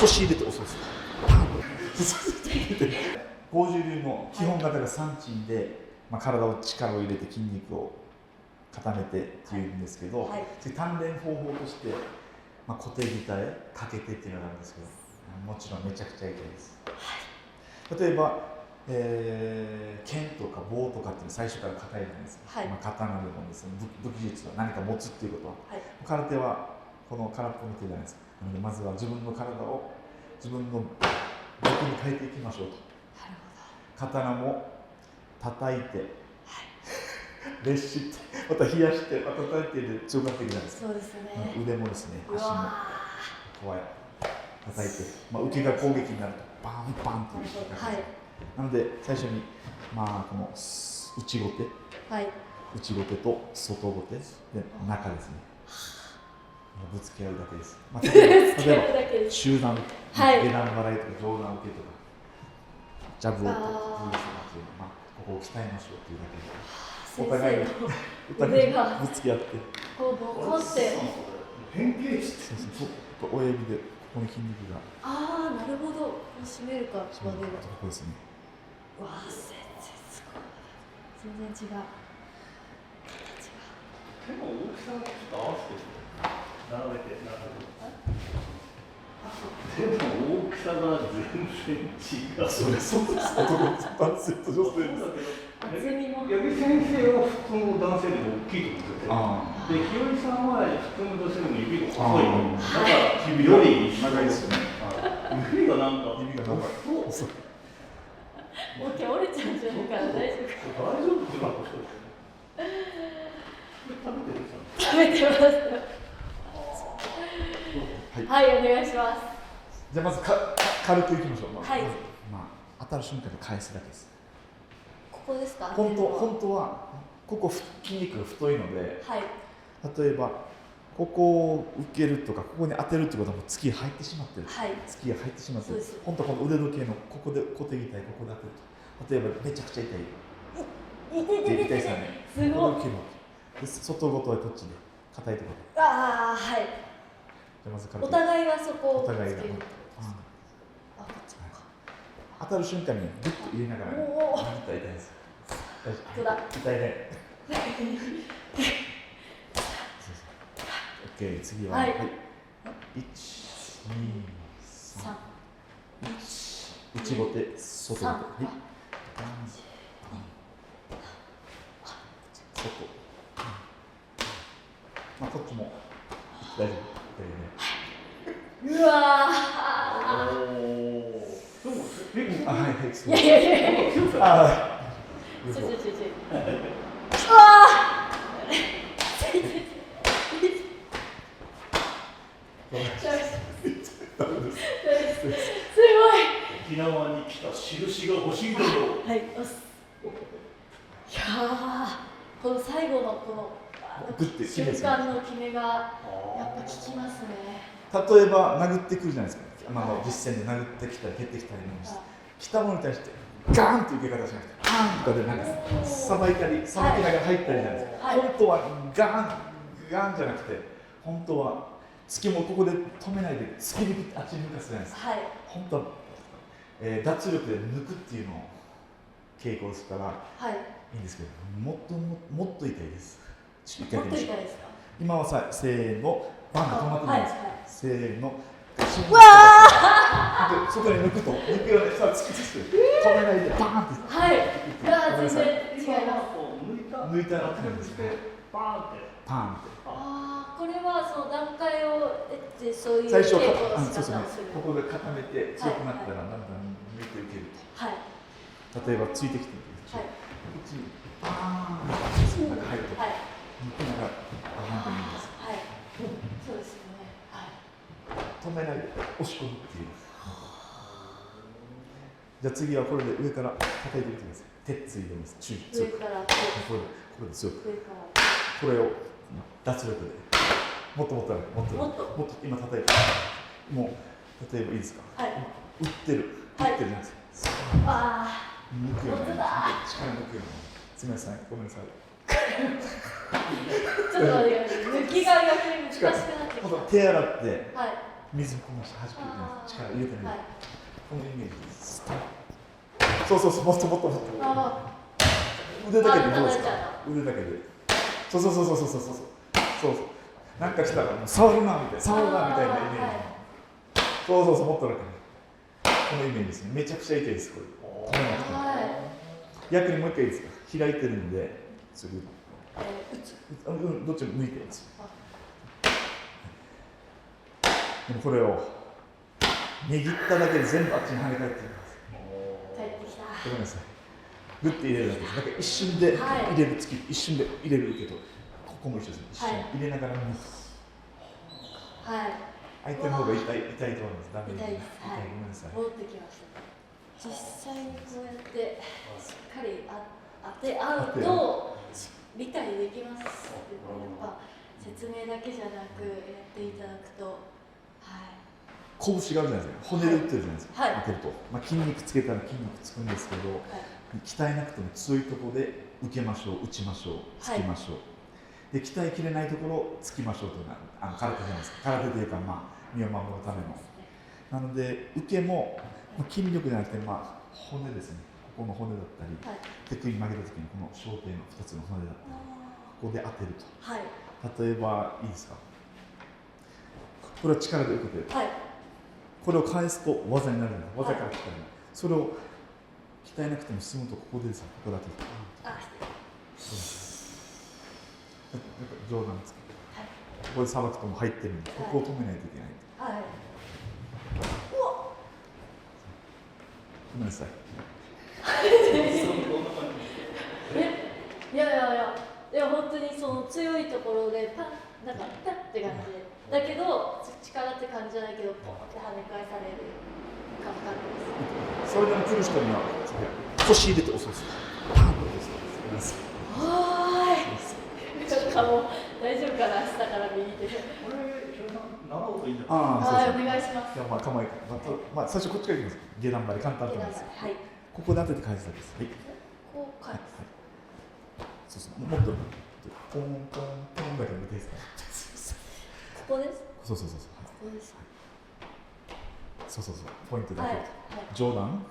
腰入れて押すんですよ。剛柔流の基本型が三鎮で、体を力を入れて筋肉を固めてっていうんですけど、鍛錬方法として、固定鍛え、かけてっていうのがあるんですけど、もちろんめちゃくちゃ痛いです。例えば、剣とか棒とかっていうのは最初から硬いじゃないですか。刀でもですね、武器術は何か持つっていうことは、空手はこの空っぽの手じゃないですか。なのでまずは自分の体を自分の武器に変えていきましょうと。刀も叩いて、熱して、また冷やして、また叩いてで強くなっていくじゃないですか。腕もですね、足も怖い叩いて、受けが攻撃になるとバンバンという感じ。なので最初にこの内ごて、内ごてと外ごてで中ですね。ぶつけ合うだけです。例えば中段、下段払いとか上段受けとか。ジャブをとかっていうのここを鍛えましょうっていうだけで、お互いにぶつけ合って、変形して、親指でここに筋肉が。なるほど。締めるかまでは。ここですね。全然すごい。全然違う。手の大きさがちょっと合わせて並べて。手の大きさが全然違う。そうです。男性と女性だけど。八木先生は普通の男性でも大きいと思ってて、で、ひよりさんは普通の女性でも指が細いの。だから指より長いですよね。指がなんか指が長い。折れちゃうんじゃないかな。大丈夫。大丈夫って言うのか。食べてます。はい、お願いします。じゃあまず軽くいきましょう。当たる瞬間に返すだけです。ここですか？本当はここ筋肉が太いので、例えばここを受けるとかここに当てるってことはもう突き入ってしまってる。突きが入ってしまってる。本当はこの腕時計のここで固定痛い、ここで当てると。例えばめちゃくちゃ痛い。痛いですよね。すごい。外ごとはこっちで硬いところ。お互いがそこをお互いが当たる瞬間にグッと入れながら痛いです。痛いね。OK、次は1、2、3、内ごて、外ごて、外。こっちも大丈夫。うわいや。沖縄に来た印が欲しいだろう。この最後のこの瞬間の決めがやっぱ効きますね。例えば殴ってくるじゃないですか。実戦で殴ってきたり蹴ってきたりもして、来たものに対してガーンという受け方しなくて、パーンとかでなんかさばいたりさばきながら入ったりじゃないですか。本当はガーンじゃなくて、本当は突きもここで止めないで突き抜きあっちに抜かすじゃないですか。本当は、脱力で抜くっていうのを稽古したらいいんですけど、もっと痛いです。もっと痛いですか？今はさ、せーの、バンが止まってないです。せーの。外に抜くと、抜くようにさ、突きつけて、止めないで、バーンって。全然違います。抜いたら、パーンって。これはその段階を得て、そういう最初稽古の仕そうですね。方をする。ここで固めて強くなったら、だんだん抜いていけると。例えば、ついてきてるでしょ。こっちに、バーンってなんか入ると、抜きながら、なんかいいんです。そうですよね。止めないで押し込むっていう。じゃあ次はこれで上から叩いてみてください。鉄ついでます。上からこれで強く。これを脱力で。もっと今叩いて。もう例えばいいですか。打ってるじゃないですか。抜くように。力抜くように。すみません、ごめんなさい。ちょっと待ってください。抜きが逆に難しくなってきた。手洗ってはい。水こぼして弾く力入れてみる、はい。このイメージです。そうそうそう、もっともっともっとあ腕だけでどうですかあ、腕だけでそうそうそうそうそうそうそうそうなんか来たらもう触るなみたいな触るなみたいなイメージ、はいそうそうそうもっと楽にこのイメージですね。めちゃくちゃ痛いですこれは逆にもう一回いいですか開いてるんでそれい。どっちも向いてるんですよ。でもこれを握っただけで全部あっちに跳ね返ってきます。帰ってきた。ごめんなさい。グッて入れるだけです。なんか一瞬で入れる、一瞬で入れるけど、ここも一緒ですね。一瞬入れながらも、はい。相手の方が痛いと思います。ダメ痛いです。はい。ごめんなさい。戻ってきました。実際にこうやってしっかり当て合うと理解できます。やっぱ説明だけじゃなくやっていただくと、はい。拳があるじゃないですか。骨で打ってるじゃないですか。はい。当てると、筋肉つけたら筋肉つくんですけど、鍛えなくても強いところで受けましょう、打ちましょう、つきましょう。で鍛えきれないところをつきましょうというのは空手じゃないですか。空手というか身を守るための。なので受けも筋力じゃなくて骨ですね。ここの骨だったり、手首曲げた時にこの小腿の2つの骨だったり、ここで当てると。はい。例えばいいですか。これは力で受けてる。はい。これを返すと技になるんです。技から来たり、それを鍛えなくても済むとここですよ。ここだけ。冗談ですけど、ここでさばくとも入ってるんで、ここを止めないといけない。はい。ごめんなさい。いや本当にその強いところでパンって感じで、だけど力って感じじゃないけどポンって跳ね返される感覚です。それでも来る人には腰入れて押すんです。パンと押す。はーい。なんかもう大丈夫かな、下から右手。これ習うといいんじゃないですか。お願いします。じゃあ構え最初こっちからいきます。下段まで簡単と思います。はい。ここで当てて返すだけです。はい。こう返す。そうそう。もっとポンポンポンだけ見ていいですか。ここです。そうそうそうそう。ここです。そうそうそう。ポイントだけ。はい。上段。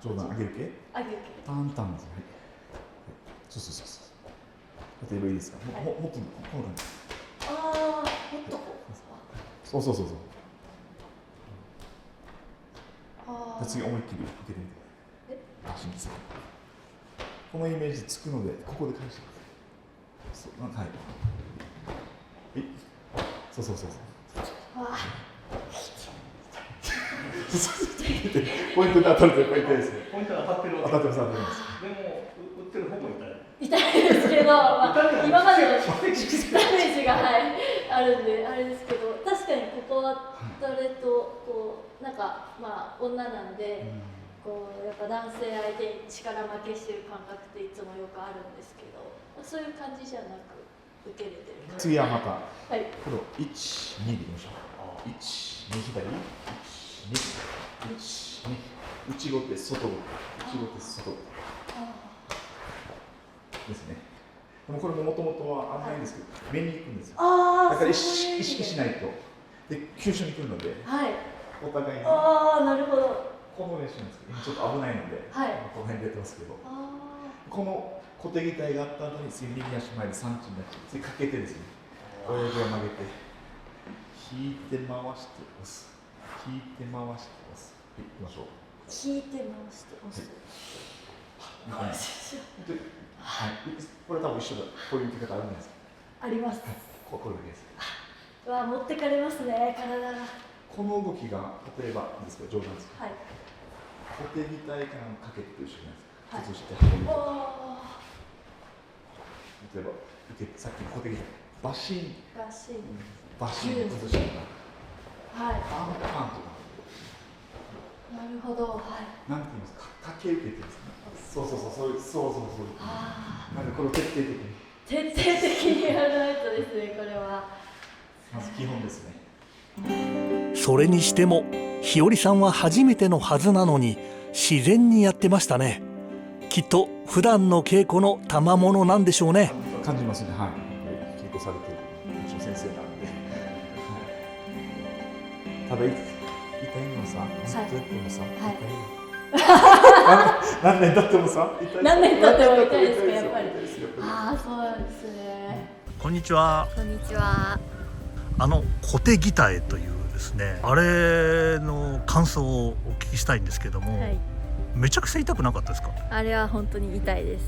上段。上げる系。上げる系。タンタンですね。そうそうそうそう。例えばいいですか。もっとこの感じ。ああ、もっとこう。そうそうそうそう。次思いっきり受けてみて。このイメージつくのでここで返してください。はい。そうそうそうそう。ポイントで当たるとやっぱり痛いですね。ポイント当たってる。当たってます。でも打ってる方も痛い。痛いですけど、今までのダメージがあるんであれですけど、確かにここは誰とこうなんか女なんで、こうやっぱ男性相手に力負けしてる感覚っていつもよくあるんですけど、そういう感じじゃなく受け入れてる。次はまた、はい。これを1、2でいきましょう。1、2左、1、2、1、2、内後手、外後手、内後手、外後手。ですね。でもこれもともとはあんまりですけど、目に行くんですよ。だから意識しないと。で、急所に来るので、お互いに。なるほど。この練習なんですけど、今ちょっと危ないので、この辺でやってますけど、この小手擬態があった後に次右足前で3チになっちゃう。次かけてですね、親指を曲げて、引いて回して押す。引いて回して押す。いきましょう。引いて回して押す。はい、これ多分一緒だ。こういう受け方あるんですか。あります。これだけです。持ってかれますね、体が。この動きが例えばですけど、上段ですか。はい。小手擬態からかけてと一緒じゃないですか。そして運ぶ。例えば受けさっきの小手擬態、バシン、バシン崩したりとか、パンパンとか。なるほど。はい。なんて言いますか、かけ受けてですね。そう。なんでこれを徹底的に。徹底的にやらないとですね、これは。まず基本ですね。それにしても日和さんは初めてのはずなのに自然にやってましたね。きっと普段の稽古の賜物なんでしょうね。感じますね。はい。稽古されてる一応先生なんで。ただ痛いのさ、ずっとやってもさ、何年経ってもさ、何年経っても痛いですか、やっぱり。あああ、そうなんですね。こんにちは。こんにちは。小手ギタエというですね、あれの感想をお聞きしたいんですけども、はい、めちゃくちゃ痛くなかったですか？あれは本当に痛いです。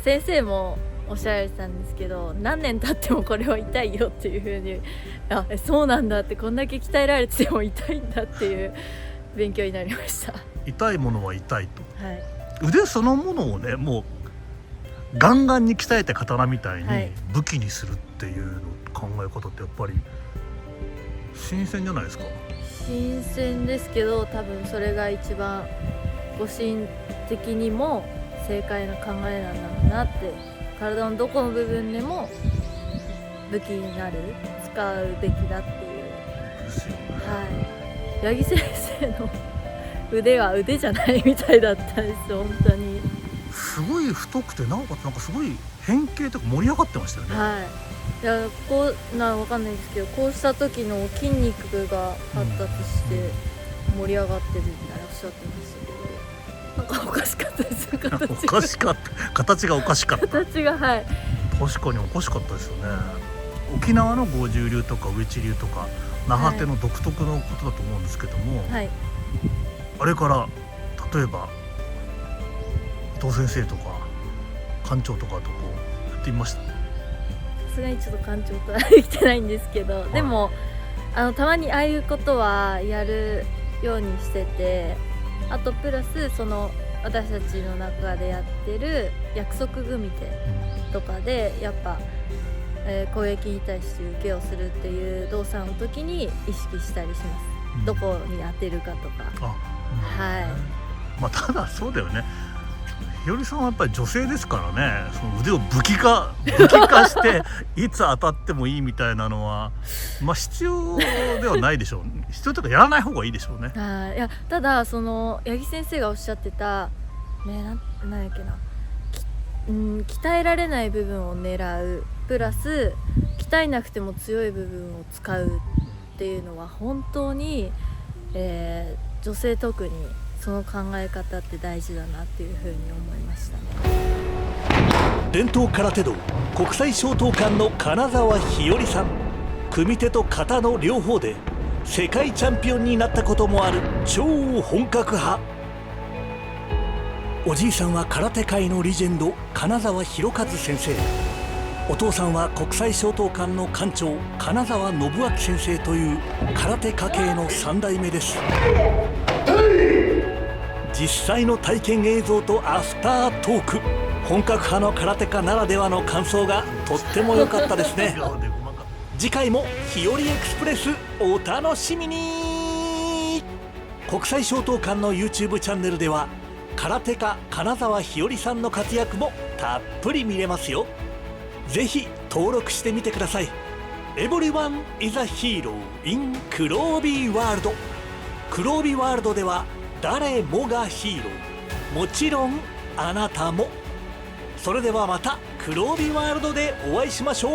先生もおっしゃられてたんですけど、何年経ってもこれは痛いよっていう風に、そうなんだって、こんだけ鍛えられてても痛いんだっていう勉強になりました。痛いものは痛いと、はい、腕そのものをね、もうガンガンに鍛えて刀みたいに武器にするっていうの考え方ってやっぱり新鮮じゃないですか？新鮮ですけど、多分それが一番護身的にも正解の考えなんだろうなって。体のどこの部分でも武器になる、使うべきだっていう。ですよね。はい、八木先生の腕は腕じゃないみたいだったんです本当に。すごい太くて、なおかつなんかすごい変形とか盛り上がってましたよね。はい、いや、こうわかんないですけど、こうした時の筋肉が発達して盛り上がってるみたいなおっしゃってましたけど、なんかおかしかったです形が。おかしかった、形がおかしかった。形が、はい、確かにおかしかったですよね。沖縄の剛柔流とか上地流とか那覇手の独特のことだと思うんですけども、はい、あれから例えば伊藤先生とか館長とかとこうやってみました？さすがにちょっと館長とはできてないんですけど、でもたまにああいうことはやるようにしてて、あとプラスその私たちの中でやってる約束組手とかでやっぱ、攻撃に対して受けをするっていう動作の時に意識したりします、どこに当てるかとか。はい、まあ、ただそうだよね、日和さんはやっぱり女性ですからね、その腕を武器化していつ当たってもいいみたいなのはまあ必要ではないでしょう必要というかやらない方がいいでしょうね。いや、ただその八木先生がおっしゃってたなんやっけな、鍛えられない部分を狙うプラス鍛えなくても強い部分を使うっていうのは本当に、女性特にその考え方って大事だなっていうふうに思いましたね。伝統空手道国際商刀館の金沢日和さん、組手と型の両方で世界チャンピオンになったこともある超本格派。おじいさんは空手界のレジェンド金沢博一先生、お父さんは国際商刀館の館長金沢信明先生という空手家系の3代目です。実際の体験映像とアフタートーク、本格派の空手家ならではの感想がとっても良かったですね。次回も日和エクスプレスお楽しみに。国際商刀館の YouTube チャンネルでは空手家金沢日和さんの活躍もたっぷり見れますよ。ぜひ登録してみてください。 Everyone is a hero in 黒帯ワールド。黒帯ワールドでは誰もがヒーロー、もちろんあなたも。それではまた黒帯ワールドでお会いしましょう。